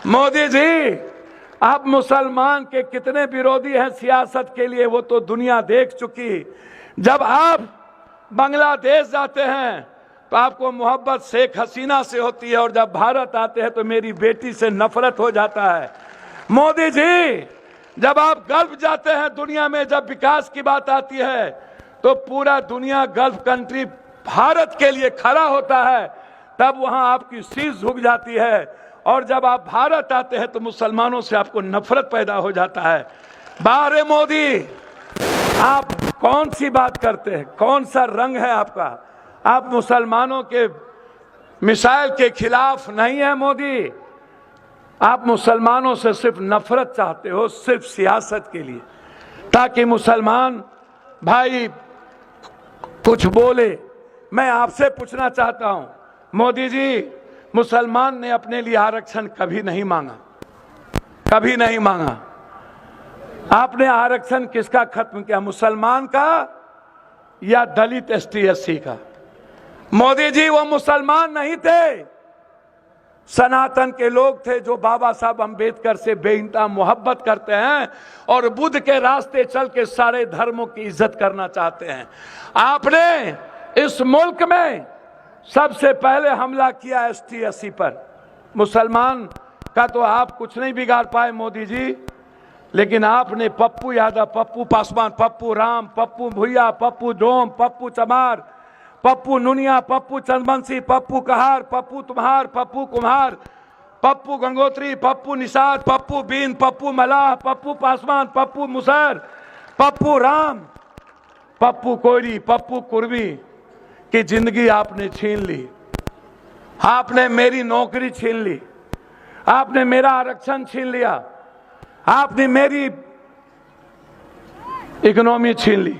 मोदी जी, आप मुसलमान के कितने विरोधी हैं सियासत के लिए वो तो दुनिया देख चुकी। जब आप बांग्लादेश जाते हैं तो आपको मोहब्बत शेख हसीना से होती है और जब भारत आते हैं तो मेरी बेटी से नफरत हो जाता है। मोदी जी, जब आप गल्फ जाते हैं दुनिया में, जब विकास की बात आती है तो पूरा दुनिया गल्फ कंट्री भारत के लिए खड़ा होता है, तब वहां आपकी शीश झुक जाती है। और जब आप भारत आते हैं तो मुसलमानों से आपको नफरत पैदा हो जाता है। बारे मोदी, आप कौन सी बात करते हैं? कौन सा रंग है आपका? आप मुसलमानों के मिसाइल के खिलाफ नहीं है मोदी। आप मुसलमानों से सिर्फ नफरत चाहते हो, सिर्फ सियासत के लिए, ताकि मुसलमान भाई कुछ बोले। मैं आपसे पूछना चाहता हूं मोदी जी, मुसलमान ने अपने लिए आरक्षण कभी नहीं मांगा, कभी नहीं मांगा। आपने आरक्षण किसका खत्म किया, मुसलमान का या दलित एसटी एससी का? मोदी जी, वो मुसलमान नहीं थे, सनातन के लोग थे जो बाबा साहब अंबेडकर से बेइंतहा मोहब्बत करते हैं और बुद्ध के रास्ते चल के सारे धर्मों की इज्जत करना चाहते हैं। आपने इस मुल्क में सबसे पहले हमला किया एसटी एससी पर। मुसलमान का तो आप कुछ नहीं बिगाड़ पाए मोदी जी, लेकिन आपने पप्पू यादव, पप्पू पासवान, पप्पू राम, पप्पू भुइया, पप्पू डोम, पप्पू चमार, पप्पू नुनिया, पप्पू चंदबंसी, पप्पू कहार, पप्पू तुम्हार, पप्पू कुम्हार, पप्पू गंगोत्री, पप्पू निषाद, पप्पू बीन, पप्पू मलाह, पप्पू पासवान, पप्पू मुसहर, पप्पू राम, पप्पू कोयरी, पप्पू कुर्मी की जिंदगी आपने छीन ली। आपने मेरी नौकरी छीन ली, आपने मेरा आरक्षण छीन लिया, आपने मेरी इकोनॉमी छीन ली,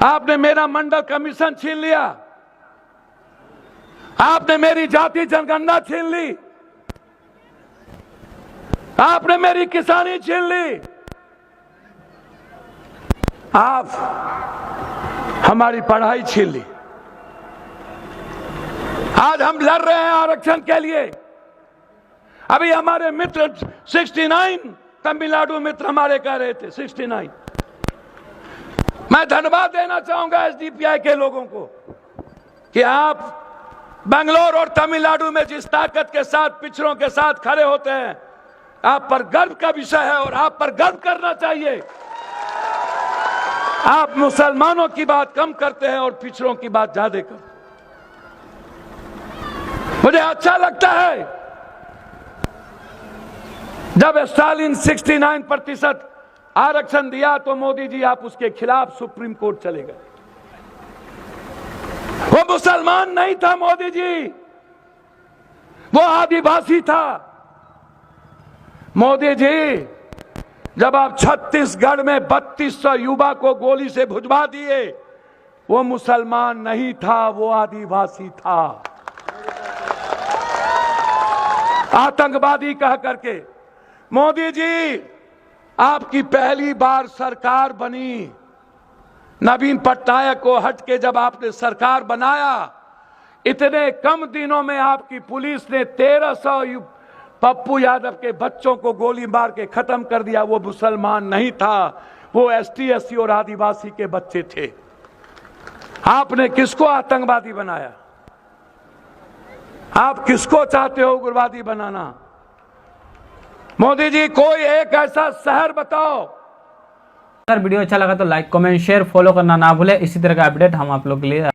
आपने मेरा मंडल कमीशन छीन लिया, आपने मेरी जाति जनगणना छीन ली, आपने मेरी किसानी छीन ली, आप हमारी पढ़ाई छीन ली। आज हम लड़ रहे हैं आरक्षण के लिए। अभी हमारे मित्र 69 तमिलनाडु मित्र हमारे कह रहे थे 69। मैं धन्यवाद देना चाहूंगा एसडीपीआई के लोगों को कि आप बेंगलोर और तमिलनाडु में जिस ताकत के साथ पिछड़ों के साथ खड़े होते हैं, आप पर गर्व का विषय है और आप पर गर्व करना चाहिए। आप मुसलमानों की बात कम करते हैं और पिछड़ों की बात ज्यादा करते हैं। मुझे अच्छा लगता है जब स्टालिन 69% आरक्षण दिया तो मोदी जी आप उसके खिलाफ सुप्रीम कोर्ट चले गए। वो मुसलमान नहीं था मोदी जी, वो आदिवासी था। मोदी जी, जब आप छत्तीसगढ़ में 3200 युवा को गोली से भुजवा दिए, वो मुसलमान नहीं था, वो आदिवासी था, आतंकवादी कह करके। मोदी जी, आपकी पहली बार सरकार बनी, नवीन पटनायक को हट के जब आपने सरकार बनाया, इतने कम दिनों में आपकी पुलिस ने 1300 पप्पू यादव के बच्चों को गोली मार के खत्म कर दिया। वो मुसलमान नहीं था, वो एसटी एससी और आदिवासी के बच्चे थे। आपने किसको आतंकवादी बनाया? आप किसको चाहते हो उग्रवादी बनाना? मोदी जी, कोई एक ऐसा शहर बताओ। अगर वीडियो अच्छा लगा तो लाइक, कमेंट, शेयर, फॉलो करना ना भूले। इसी तरह का अपडेट हम आप लोग के लिए